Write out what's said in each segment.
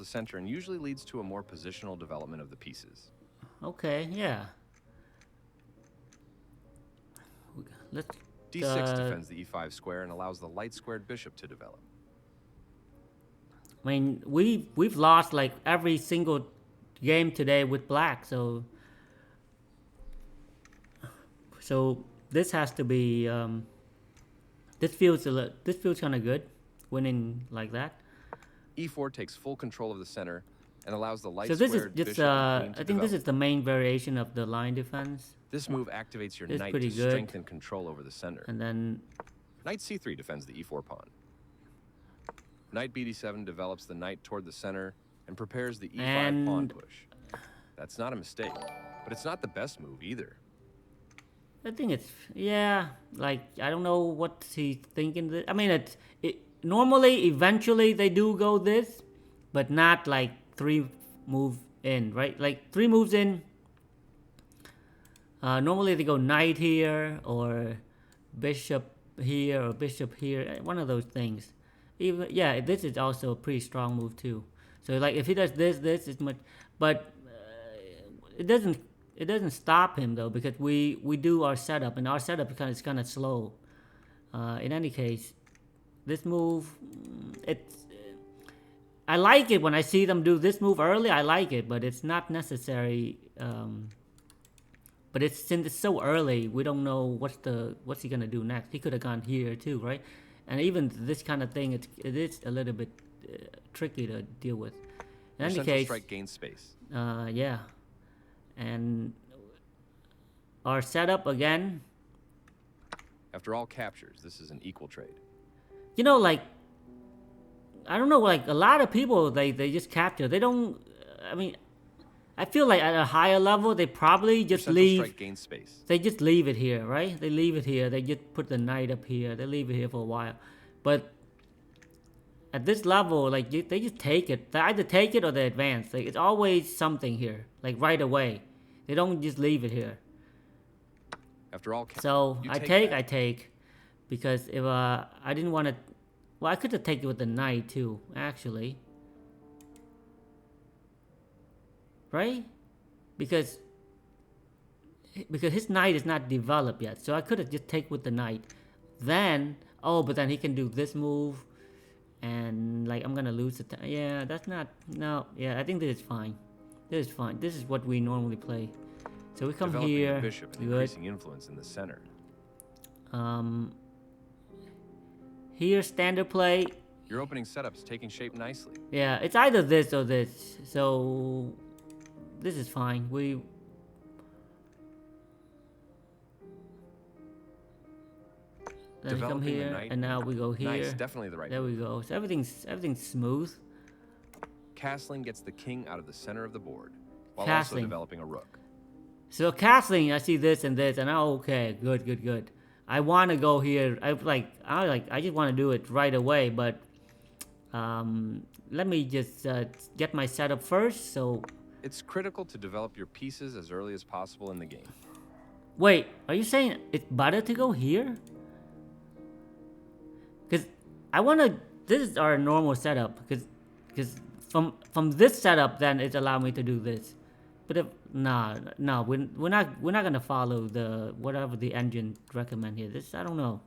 the center and usually leads to a more positional development of the pieces. Okay, yeah. Let's. D6 defends the e5 square and allows the light squared bishop to develop. I mean, we've lost like every single game today with black, so this has to be. This feels kind of good, winning like that. E4 takes full control of the center and allows the light So this is squared just bishop and queen to I think develop. this is the main variation of the line defense. This move activates your It's knight pretty to good. strengthen control over the center. And then Knight c3 defends the e4 pawn. Knight bd7 develops the knight toward the center and prepares the e5 pawn push. That's not a mistake, but it's not the best move either. I think it's, yeah, like, I don't know what he's thinking. I mean, normally, eventually, they do go this, but not like 3 moves in, right? Like 3 moves in, normally they go knight here, or bishop here, or bishop here, one of those things. Even, yeah, this is also a pretty strong move too. So like, if he does this is much, but it doesn't stop him though, because we do our setup, and our setup is kind of slow. In any case, this move, I like it when I see them do this move early. I like it, but it's not necessary. But since it's so early, we don't know what's he gonna do next. He could have gone here too, right? And even this kind of thing, it is a little bit tricky to deal with. In any case, strike gains space. yeah. And our setup again. After all captures, this is an equal trade. You know, like, I don't know, like a lot of people, they just capture. They don't. I mean, I feel like at a higher level, they probably just leave. Strike gains space. They just leave it here, right? They leave it here. They just put the knight up here. They leave it here for a while, but at this level, like they just take it. They either take it or they advance. Like, it's always something here, like right away. They don't just leave it here. After all, so I take, because if I didn't want to, well, I could have taken it with the knight too, actually, right? Because his knight is not developed yet, so I could have just taken with the knight. Then, but then he can do this move. And like, I'm gonna lose the time. Yeah, that's not, no, yeah, I think this is fine. This is fine. This is what we normally play. So we come here. Bishop and increasing influence in the center. Here, standard play. Your opening setup's taking shape nicely. Yeah, it's either this or this. So this is fine. Then we come here, and now we go here. Nice, definitely the right There move. we go. So everything's smooth. Castling gets the king out of the center of the board, while also developing a rook. So castling, I see this, and okay, good. I want to go here. I just want to do it right away, but let me just get my setup first. So it's critical to develop your pieces as early as possible in the game. Wait, are you saying it's better to go here? Because I want to. This is our normal setup. Because from this setup, then it allowed me to do this. But if no, we're not gonna follow the whatever the engine recommend here. This, I don't know.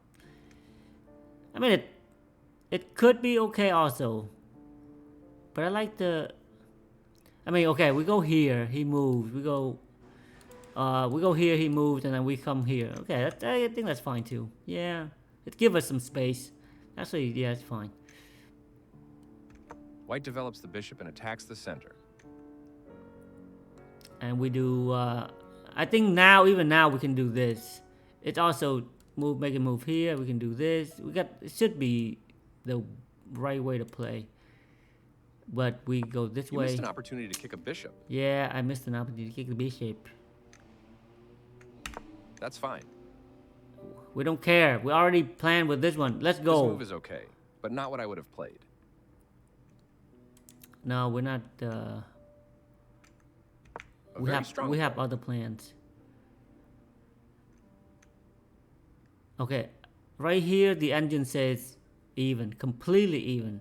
I mean, it could be okay also, but I like the. I mean, okay, we go here, he moves. We go here, he moves, and then we come here. Okay, I think that's fine too. Yeah, it gives us some space. Actually, yeah, it's fine. White develops the bishop and attacks the center. And we do, I think now, even now, we can do this. It's also make a move here. We can do this. It should be the right way to play. But we go this way. You missed an opportunity to kick a bishop. Yeah, I missed an opportunity to kick the bishop. That's fine. We don't care. We already planned with this one. Let's go. This move is okay, but not what I would have played. No, we're not. We have other plans. Okay, right here the engine says even, completely even.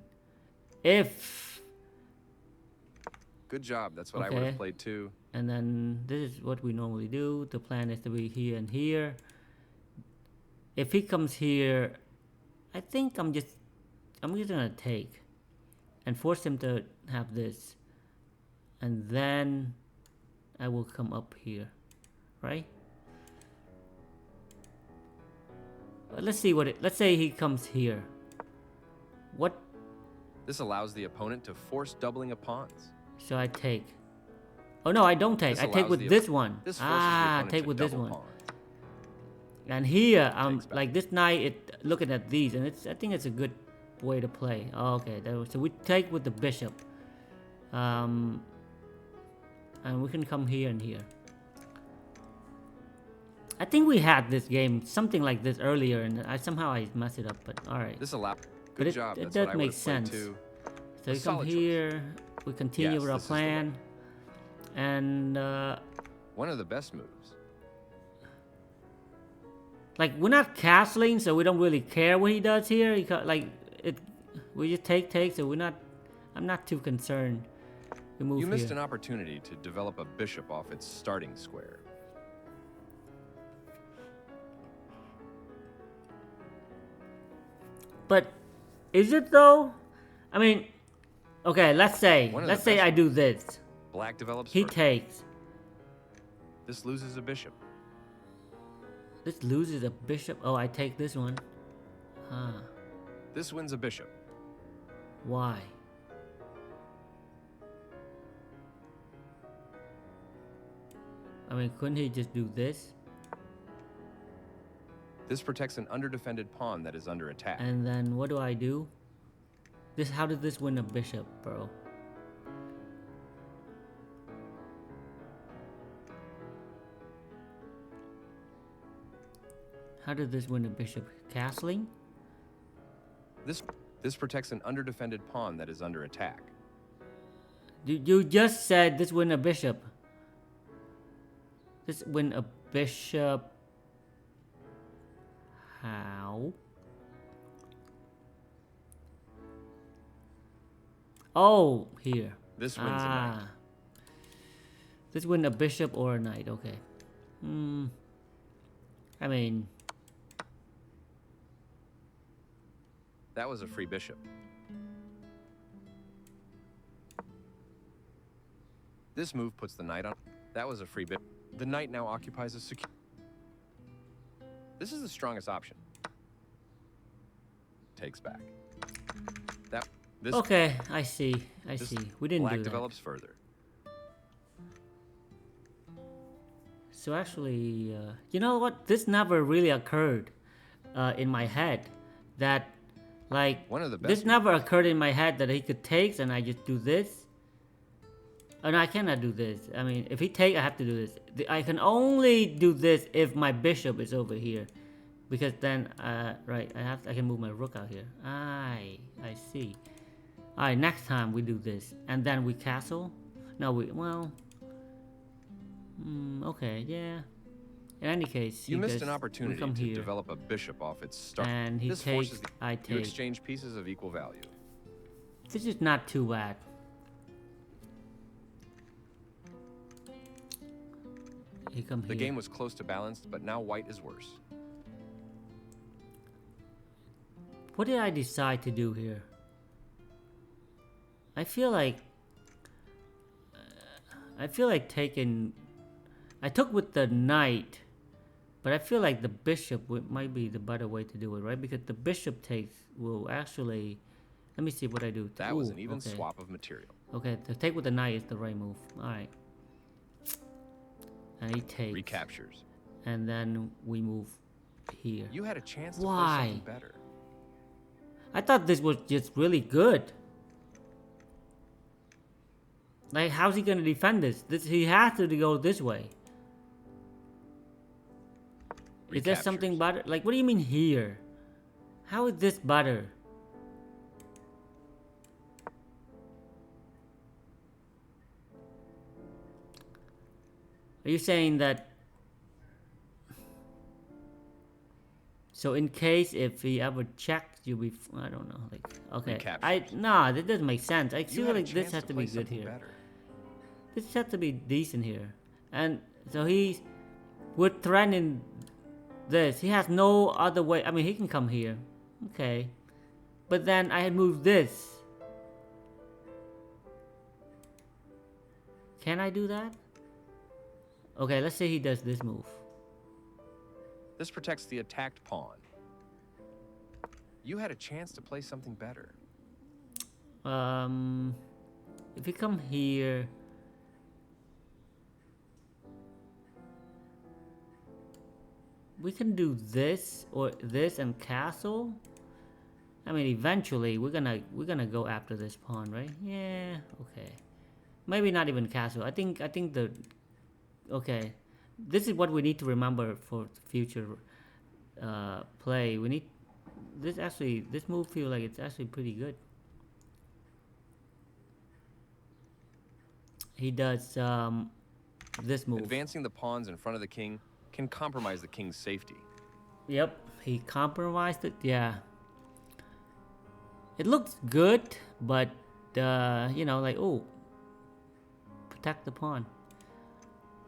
If Good job. That's what I would Okay. have played too. And then this is what we normally do. The plan is to be here and here. If he comes here, I think I'm just gonna take and force him to have this, and then I will come up here, right? Let's see what it. Let's say he comes here. What? This allows the opponent to force doubling of pawns. So I take. Oh no, I don't take. This I take allows with the this one. This forces the opponent take to with this double one. pawns. And here, I'm Takes back. like this knight. It looking at these, and I think it's a good way to play. Okay, so we take with the bishop, and we can come here and here. I think we had this game something like this earlier, and somehow I messed it up. But all right. This allows. But Good it job. does That's what I make would have played sense. too. So A we come solid choice. here. We continue Yes, with our this is the way. plan, and One of the best moves. like we're not castling, so we don't really care what he does here. Like it, we just take. So we're not. I'm not too concerned. We move You missed here. an opportunity to develop a bishop off its starting square. But is it though? I mean, okay. Let's say One of the I best- do this. Black develops He first. takes. This loses a bishop. This loses a bishop. Oh, I take this one. Huh. This wins a bishop. Why? I mean, couldn't he just do this? This protects an underdefended pawn that is under attack. And then what do I do? How did this win a bishop, bro? How did this win a bishop? Castling? This protects an underdefended pawn that is under attack. You just said this win a bishop. This win a bishop. How? Oh, here. This wins a knight. This win a bishop or a knight. Okay. I mean, That was a free bishop. This move puts the knight on. That was a free bishop. The knight now occupies a secure. This is the strongest option. Takes back. This okay. I see. I this see. We didn't black do that. develops further. So actually, you know what? This never really occurred in my head. That, like, One of the best this never occurred in my head that he could take and I just do this. Oh no, I cannot do this. I mean, if he take, I have to do this. I can only do this if my bishop is over here, because then, right, I can move my rook out here. I see. All right, next time we do this, and then we castle. No, okay, yeah. In any case, You missed we an opportunity come to here, develop a bishop off its start. and he this takes. forces I you take. exchange pieces of equal value. This is not too bad. He come The here. game was close to balanced, but now white is worse. What did I decide to do here? I feel like taking. I took with the knight, but I feel like the bishop might be the better way to do it, right? Because the bishop takes will actually. Let me see what I do. That was Ooh, an even okay. swap of material. Okay, to take with the knight is the right move. All right. And he takes. Recaptures. And then we move here. You had a chance to Why? play something better. I thought this was just really good. Like, how's he gonna defend this? He has to go this way. Is there something Recaptures. better? Like, what do you mean here? How is this better? Are you saying that? So in case if he ever checks, you'll be. I don't know. Like, okay. Recaptures. Nah, that doesn't make sense. I You feel had a like this chance has to play be good something here. better. This has to be decent here. And so we're threatening this. He has no other way. I mean, he can come here. Okay. But then I had moved this. Can I do that? Okay, let's say he does this move. This protects the attacked pawn. You had a chance to play something better. If we come here, we can do this or this and castle. I mean, eventually we're gonna go after this pawn, right? Yeah. Okay. Maybe not even castle. I think the. Okay, this is what we need to remember for future play. We need this move feels like it's actually pretty good. He does this move. Advancing the pawns in front of the king can compromise the king's safety. Yep, he compromised it. Yeah, it looks good, but you know, like, oh, protect the pawn.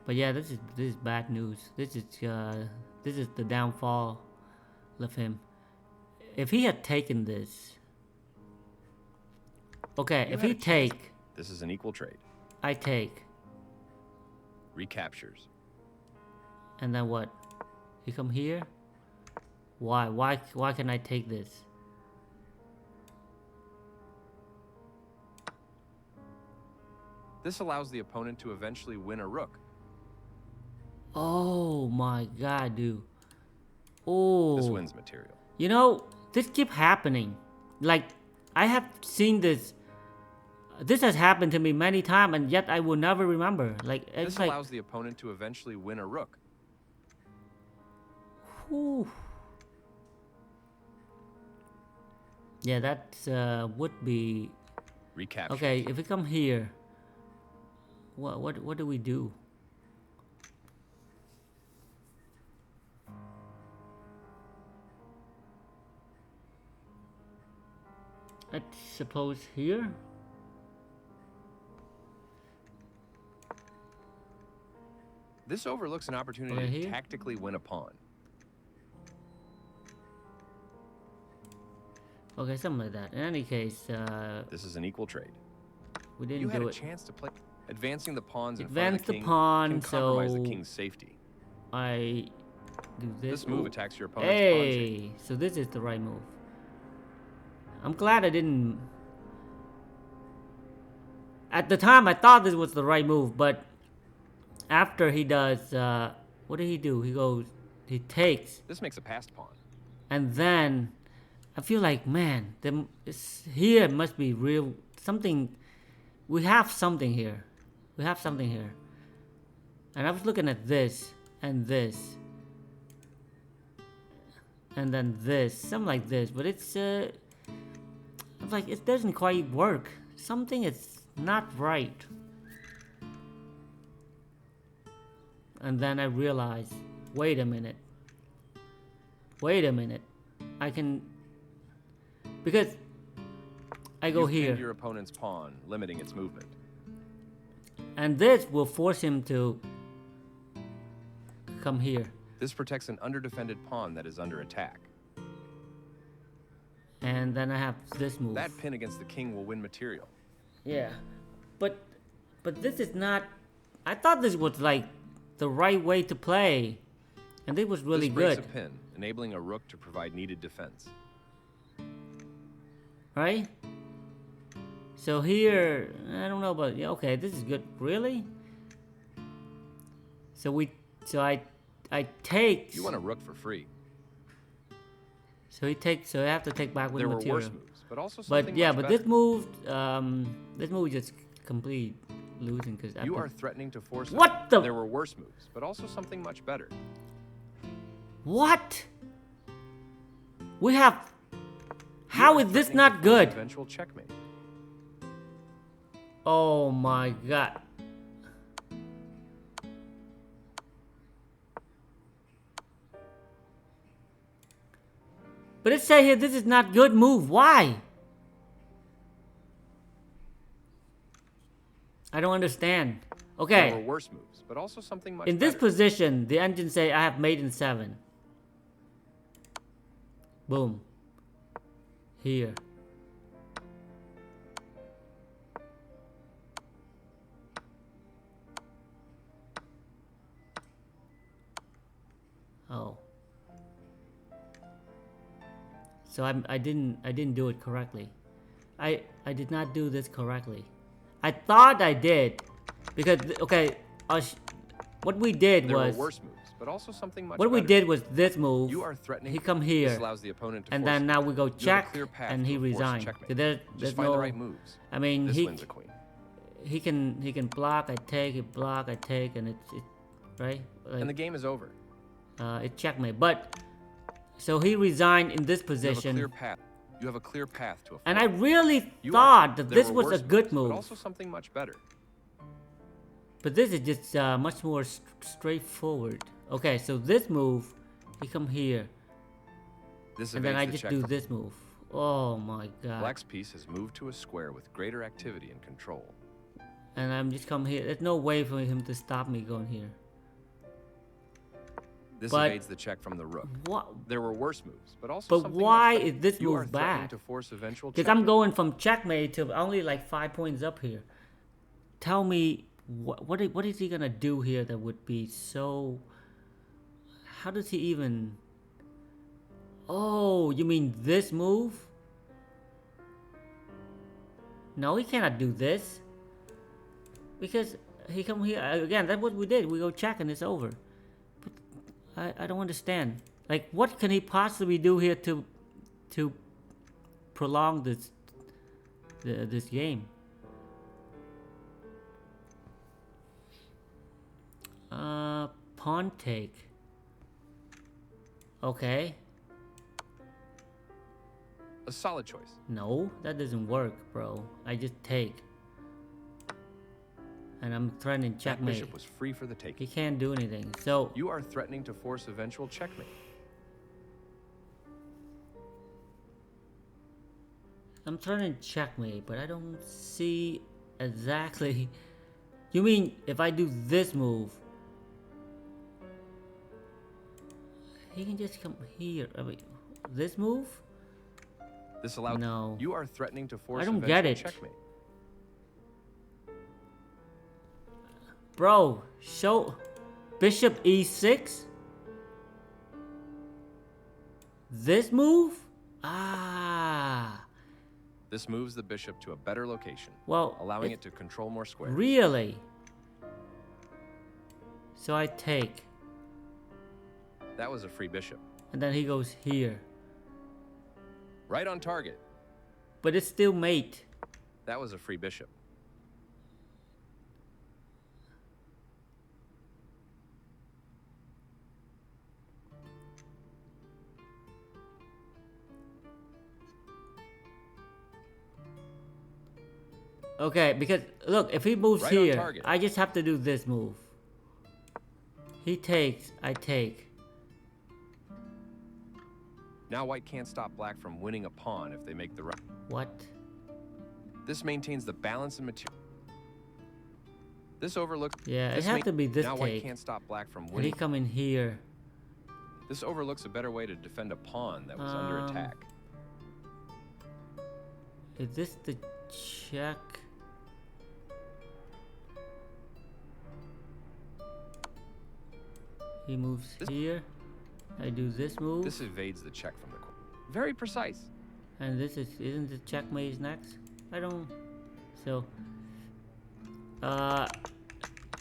But yeah, this is bad news. This is the downfall of him. If he had taken this, okay, if he take, this is an equal trade. I take. Recaptures. And then what? You come here? Why can I take this? This allows the opponent to eventually win a rook. Oh my god, dude. Oh. This wins material. You know, this keep happening. Like, I have seen this. This has happened to me many times, and yet I will never remember. Like, it's this like, allows the opponent to eventually win a rook. Whew. Yeah, that would be. Recapture. Okay, if we come here, what do we do? I suppose here. This overlooks an opportunity to tactically win a pawn. Okay, something like that. In any case, this is an equal trade. We didn't you had do a it. chance to play. Advancing the pawns in Advance front of the king pawn, can compromise so the king's safety. I do this. This move Ooh. attacks your opponent's pawn chain. Hey, so this is the right move. I'm glad I didn't. At the time, I thought this was the right move, but after he does, what did he do? He takes. This makes a passed pawn. And then, I feel like, man, here must be real something. We have something here. We have something here. And I was looking at this and this. And then this, something like this, but it's like it doesn't quite work. Something is not right. And then I realized, wait a minute. I can, because I go You've here. pinned your opponent's pawn, limiting its movement. And this will force him to come here. This protects an underdefended pawn that is under attack. And then I have this move. That pin against the king will win material. Yeah. But this is not. I thought this was like the right way to play. And it was really this breaks good. a pin, enabling a rook to provide needed defense. Right? So here, I don't know, but yeah, okay, this is good. Really? So I take. You want a rook for free. So I have to take back with There material. were worse moves, but also something But yeah, much but better. this move just complete losing because You are threatening to force. What the? There were worse moves, but also something much better. What? We have. How is this not good? Eventual checkmate. Oh my god. But it says here this is not good move. Why? I don't understand. Okay. There were worse moves, but also something much In this better. position, the engine say I have mate in 7. Boom. Here. Oh. So I didn't do it correctly. I did not do this correctly. I thought I did, because okay, what we did There were was worse moves, but also something much what we better. did was this move. You are threatening. He come This here, allows the opponent to and force then it. now we go You have a check, clear path and to he a forced resigned. checkmate. So there's Just no. find the right moves. I mean, This wins a queen. he can block. I take. He block. I take, and it right. Like, And the game is over. it checkmate. But so he resigned in this You have a position. clear path. You have a clear path to a. And I really You thought that there this were was a worse good moves, move. but also something much better. But this is just much more straightforward. Okay, so this move, he come here. This And then evades I the just check do from- this move. Oh my god. Black's piece has moved to a square with greater activity and control. And I'm just come here. There's no way for him to stop me going here. This But- evades the check from the rook. What? There were worse moves, but also But something why much better. is this You are move threatening bad? to force eventual Because I'm checkmate. going from checkmate to only like 5 points up here. Tell me, what is he gonna do here that would be so... How does he even... Oh, you mean this move? No, he cannot do this. Because he come here, again, that's what we did. We go check and it's over. But I don't understand. Like, what can he possibly do here to prolong this game? Pawn take. Okay. A solid choice. No, that doesn't work, bro. I just take. And I'm threatening That checkmate. bishop was free for the He taking. can't do anything. So, You are threatening to force eventual checkmate. I'm threatening checkmate, but I don't see exactly... You mean if I do this move, he can just come here. I mean, this move? This allows. No. You are threatening to force I don't eventual get it. checkmate. Bro, show bishop e6? This move? Ah. This moves the bishop to a better location, Well, allowing it to control more squares. Really? So I take. That was a free bishop. And then he goes here. Right on target. But it's still mate. That was a free bishop. Okay, because look, if he moves Right on here, target. I just have to do this move. He takes, I take. Now white can't stop black from winning a pawn if they make the right. What? This maintains the balance and material. This overlooks. Yeah, it this has to be this Now white take. can't stop black from And he winning. come in here. This overlooks a better way to defend a pawn that was under attack. Is this the check? He moves here. I do this move. This evades the check from the queen. Very precise. And this isn't the checkmate next? I don't. So.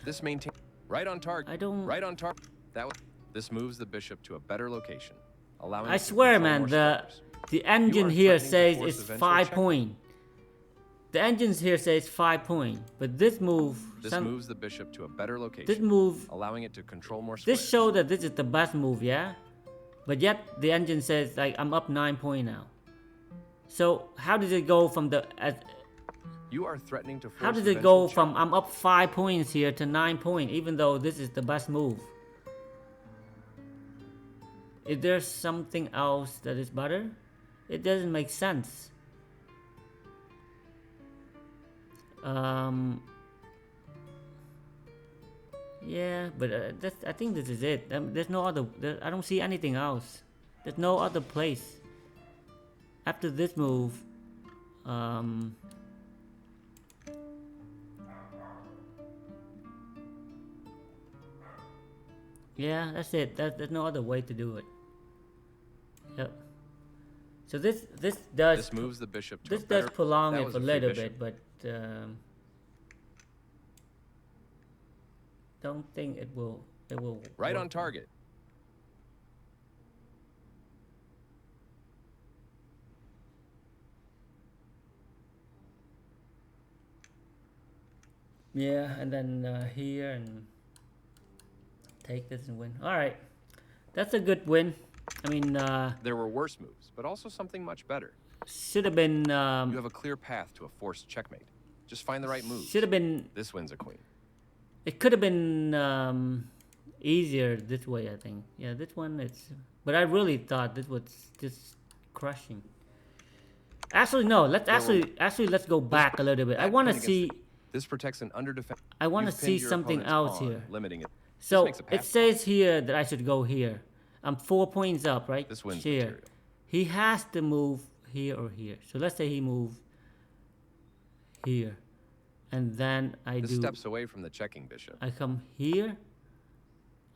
This maintains right on target. I don't. Right on target. That was. This moves the bishop to a better location, allowing. I it to swear, control man, more the squares. the engine are here threatening to says force it's eventual 5 checkmate. point. The engines here says 5 point, but this move, This moves the bishop to a better location, this move, allowing it to control more squares. this shows that this is the best move, yeah. But yet the engine says like I'm up 9 point now. So how does it go from the? You are threatening to force. How does it eventual go from I'm up 5 points here to 9 point, even though this is the best move? Is there something else that is better? It doesn't make sense. Yeah, but I think this is it. There's no other. I don't see anything else. There's no other place. After this move, um, yeah, that's it. There's no other way to do it. Yep. So this does This moves the bishop to this a better... does prolong That it was a a free little bishop. bit, but don't think it will. It will. Right work. on target. Yeah, and then here and take this and win. All right, that's a good win. I mean, There were worse moves, but also something much better. should have been. You have a clear path to a forced checkmate. Just find the right move. Should have been. This wins a queen. It could have been easier this way, I think. Yeah, this one it's. But I really thought this was just crushing. Actually, no. Let's actually let's go back a little bit. I want to pin against see. This protects an under defense. I want to see something else here. Limiting it. So makes a it pass says here that I should go here. I'm 4 points up, right? This wins here. material. He has to move here or here. So let's say he moves here, and then I This do. steps away from the checking bishop. I come here.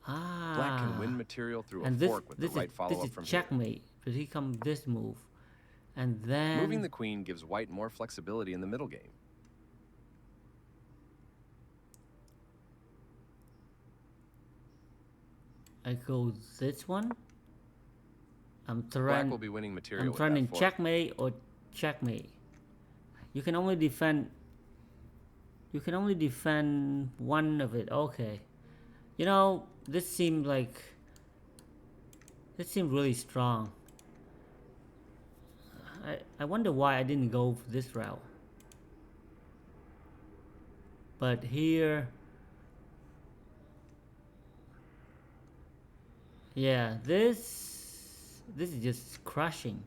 Ah. Black can win material through a And this fork with the right this follow-up is from here. checkmate. Because he come this move, and then Moving the queen gives white more flexibility in the middle game. I go this one. I'm Black trying. will be winning material I'm with trying that in fork. checkmate or checkmate. You can only defend. You can only defend one of it. Okay. You know, this seemed like. This seemed really strong. I wonder why I didn't go this route. But here. Yeah, this is just crushing.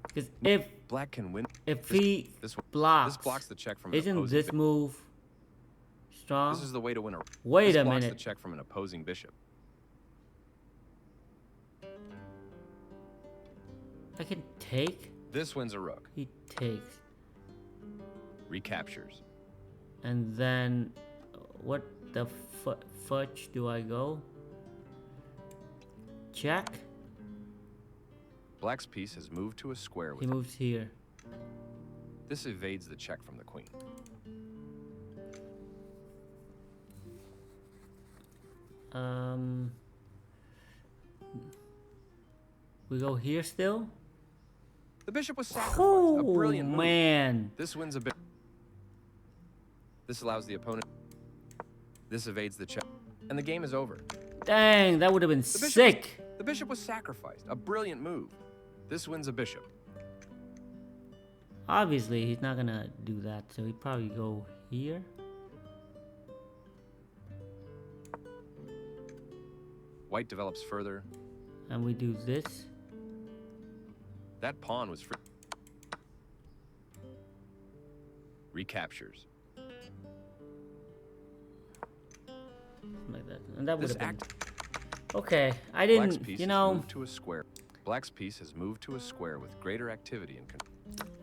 Because if Black can win. he This blocks, blocks the check from an isn't opposing this bishop. move strong? This is the way to win a. Wait this a blocks minute. the check from an opposing bishop. I can take. This wins a rook. He takes, Recaptures. and then what the fudge do I go? Check. Black's piece has moved to a square He with. moves here. This evades the check from the queen. We go here still. The bishop was sacrificed. Oh A brilliant move. man! This wins a bit. This allows the opponent. This evades the check. And the game is over. Dang, that would have been bishop- sick. The bishop was sacrificed. A brilliant move. This wins a bishop. Obviously, he's not gonna do that, so he'd probably go here. White develops further. And we do this. That pawn was free. Recaptures. Like that. And that would This have been. act. Okay, I Black's didn't, piece you has know, moved to a square. Black's piece has moved to a square with greater activity and control.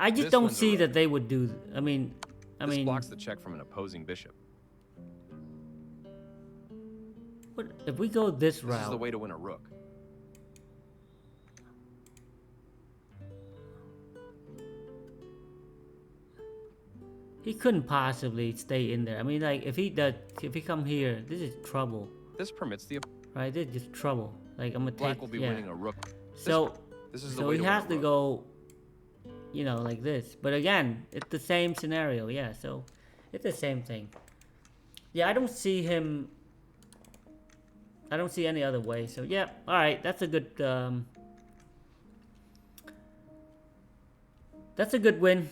I just this don't one's a see rook. that they would do, This blocks the check from an opposing bishop. what, if we go this This route, is the way to win a rook. he couldn't possibly stay in there. I mean, like, if he come here, this is trouble, This permits the right? This is just trouble. Like, I'm gonna Black take, will be yeah. winning a rook. So, This is the so way he to win has a to rook. go, you know, like this. But again, it's the same scenario, yeah. So, it's the same thing. Yeah, I don't see him. I don't see any other way. So, yeah, all right. That's a good. That's a good win.